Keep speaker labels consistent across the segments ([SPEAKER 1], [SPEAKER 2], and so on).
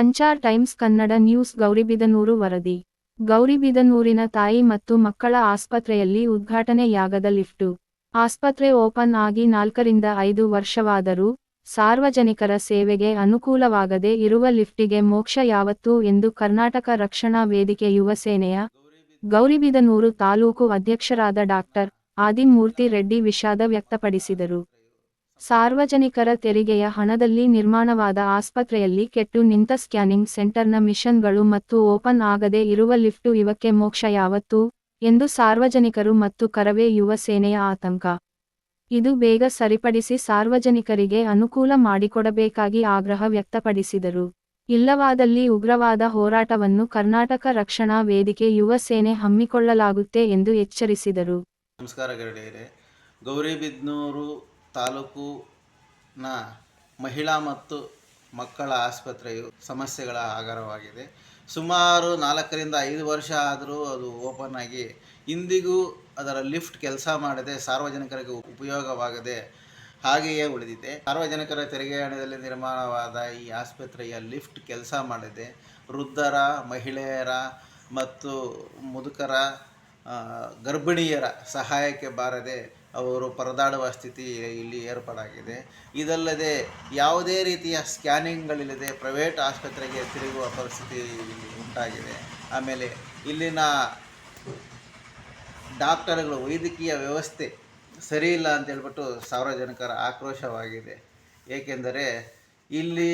[SPEAKER 1] Sanchar times Kannada news Gauribidanur ವರದಿ. ಗೌರಿಬಿದನೂರಿನ ತಾಯಿ ಮತ್ತು ಮಕ್ಕಳ ಆಸ್ಪತ್ರೆಯಲ್ಲಿ ಉದ್ಘಾಟನೆಯಾಗದ ಲಿಫ್ಟು. ಆಸ್ಪತ್ರೆ ಓಪನ್ ಆಗಿ 4ರಿಂದ 5 ವರ್ಷವಾದರೂ ಸಾರ್ವಜನಿಕರ ಸೇವೆಗೆ ಅನುಕೂಲವಾಗದೆ ಇರುವ ಲಿಫ್ಟಿಗೆ ಮೋಕ್ಷ ಯಾವತ್ತು ಎಂದು ಕರ್ನಾಟಕ ರಕ್ಷಣಾ ವೇದಿಕೆ ಯುವ ಸೇನೆಯ ಗೌರಿಬಿದನೂರು ತಾಲೂಕು ಅಧ್ಯಕ್ಷರಾದ ಡಾಕ್ಟರ್ ಆದಿಮೂರ್ತಿ ರೆಡ್ಡಿ ವಿಷಾದ ವ್ಯಕ್ತಪಡಿಸಿದರು. ಸಾರ್ವಜನಿಕರ ತೆರಿಗೆಯ ಹಣದಲ್ಲಿ ನಿರ್ಮಾಣವಾದ ಆಸ್ಪತ್ರೆಯಲ್ಲಿ ಕೆಟ್ಟು ನಿಂತ ಸ್ಕ್ಯಾನಿಂಗ್ ಸೆಂಟರ್ನ ಮಿಷನ್ಗಳು ಮತ್ತು ಓಪನ್ ಆಗದೆ ಇರುವ ಲಿಫ್ಟು ಇವಕ್ಕೆ ಮೋಕ್ಷ ಯಾವತ್ತು ಎಂದು ಸಾರ್ವಜನಿಕರು ಮತ್ತು ಕರವೇ ಯುವ ಸೇನೆಯ ಆತಂಕ. ಇದು ಬೇಗ ಸರಿಪಡಿಸಿ ಸಾರ್ವಜನಿಕರಿಗೆ ಅನುಕೂಲ ಮಾಡಿಕೊಡಬೇಕಾಗಿ ಆಗ್ರಹ ವ್ಯಕ್ತಪಡಿಸಿದರು. ಇಲ್ಲವಾದಲ್ಲಿ ಉಗ್ರವಾದ ಹೋರಾಟವನ್ನು ಕರ್ನಾಟಕ ರಕ್ಷಣಾ ವೇದಿಕೆ ಯುವ ಸೇನೆ ಹಮ್ಮಿಕೊಳ್ಳಲಾಗುತ್ತೆ ಎಂದು ಎಚ್ಚರಿಸಿದರು.
[SPEAKER 2] ನಮಸ್ಕಾರ ಗೆಳೆಯರೇ. ಗೌರಿಬಿದನೂರು ತಾಲೂಕಿನ ಮಹಿಳಾ ಮತ್ತು ಮಕ್ಕಳ ಆಸ್ಪತ್ರೆಯು ಸಮಸ್ಯೆಗಳ ಆಗರವಾಗಿದೆ. ಸುಮಾರು 4ರಿಂದ 5 ವರ್ಷ ಆದರೂ ಅದು ಓಪನ್ ಆಗಿ ಇಂದಿಗೂ ಅದರ ಲಿಫ್ಟ್ ಕೆಲಸ ಮಾಡದೆ ಸಾರ್ವಜನಿಕರಿಗೆ ಉಪಯೋಗವಾಗದೆ ಹಾಗೆಯೇ ಉಳಿದಿದೆ. ಸಾರ್ವಜನಿಕರ ತೆರಿಗೆ ಹಣದಲ್ಲಿ ನಿರ್ಮಾಣವಾದ ಈ ಆಸ್ಪತ್ರೆಯ ಲಿಫ್ಟ್ ಕೆಲಸ ಮಾಡದೆ ವೃದ್ಧರ, ಮಹಿಳೆಯರ ಮತ್ತು ಮುದುಕರ, ಗರ್ಭಿಣಿಯರ ಸಹಾಯಕ್ಕೆ ಬಾರದೆ ಅವರು ಪರದಾಡುವ ಸ್ಥಿತಿ ಇಲ್ಲಿ ಏರ್ಪಾಡಾಗಿದೆ. ಇದಲ್ಲದೆ ಯಾವುದೇ ರೀತಿಯ ಸ್ಕ್ಯಾನಿಂಗ್ಗಳಿಲ್ಲದೆ ಪ್ರೈವೇಟ್ ಆಸ್ಪತ್ರೆಗೆ ತಿರುಗುವ ಪರಿಸ್ಥಿತಿ ಉಂಟಾಗಿದೆ. ಆಮೇಲೆ ಇಲ್ಲಿನ ಡಾಕ್ಟರ್ಗಳು, ವೈದ್ಯಕೀಯ ವ್ಯವಸ್ಥೆ ಸರಿ ಇಲ್ಲ ಅಂತೇಳ್ಬಿಟ್ಟು ಸಾರ್ವಜನಿಕರ ಆಕ್ರೋಶವಾಗಿದೆ. ಏಕೆಂದರೆ ಇಲ್ಲಿ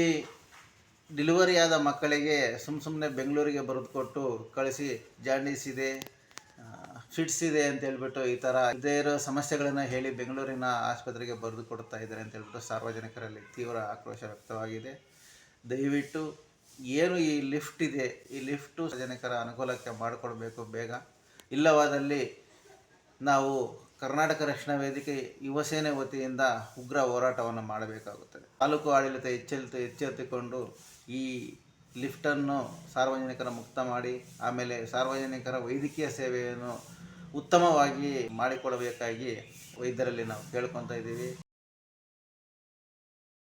[SPEAKER 2] ಡೆಲಿವರಿಯಾದ ಮಕ್ಕಳಿಗೆ ಸುಮ್ಮನೆ ಬೆಂಗಳೂರಿಗೆ ಬರೆದುಕೊಟ್ಟು ಕಳಿಸಿ ಜಾಂಡೀಸ್ ಇದೆ, ಫಿಟ್ಸ್ ಇದೆ ಅಂತೇಳ್ಬಿಟ್ಟು ಈ ಥರ ಇದೇ ಇರೋ ಸಮಸ್ಯೆಗಳನ್ನು ಹೇಳಿ ಬೆಂಗಳೂರಿನ ಆಸ್ಪತ್ರೆಗೆ ಬರೆದು ಕೊಡ್ತಾ ಇದ್ದಾರೆ ಅಂತೇಳ್ಬಿಟ್ಟು ಸಾರ್ವಜನಿಕರಲ್ಲಿ ತೀವ್ರ ಆಕ್ರೋಶ ವ್ಯಕ್ತವಾಗಿದೆ. ದಯವಿಟ್ಟು ಏನು ಈ ಲಿಫ್ಟ್ ಇದೆ, ಈ ಲಿಫ್ಟು ಸಾರ್ವಜನಿಕರ ಅನುಕೂಲಕ್ಕೆ ಮಾಡಿಕೊಡ್ಬೇಕು ಬೇಗ. ಇಲ್ಲವಾದಲ್ಲಿ ನಾವು ಕರ್ನಾಟಕ ರಕ್ಷಣಾ ವೇದಿಕೆ ಯುವ ಸೇನೆ ವತಿಯಿಂದ ಉಗ್ರ ಹೋರಾಟವನ್ನು ಮಾಡಬೇಕಾಗುತ್ತದೆ. ತಾಲೂಕು ಆಡಳಿತ ಎಚ್ಚೆತ್ತುಕೊಂಡು ಈ ಲಿಫ್ಟನ್ನು ಸಾರ್ವಜನಿಕರ ಮುಕ್ತ ಮಾಡಿ ಆಮೇಲೆ ಸಾರ್ವಜನಿಕರ ವೈದ್ಯಕೀಯ ಸೇವೆಯನ್ನು ಉತ್ತಮವಾಗಿ ಮಾಡಿಕೊಡಬೇಕಾಗಿ ವೈದ್ಯರಲ್ಲಿ ನಾವು ಕೇಳ್ಕೊತಾ ಇದ್ದೀವಿ.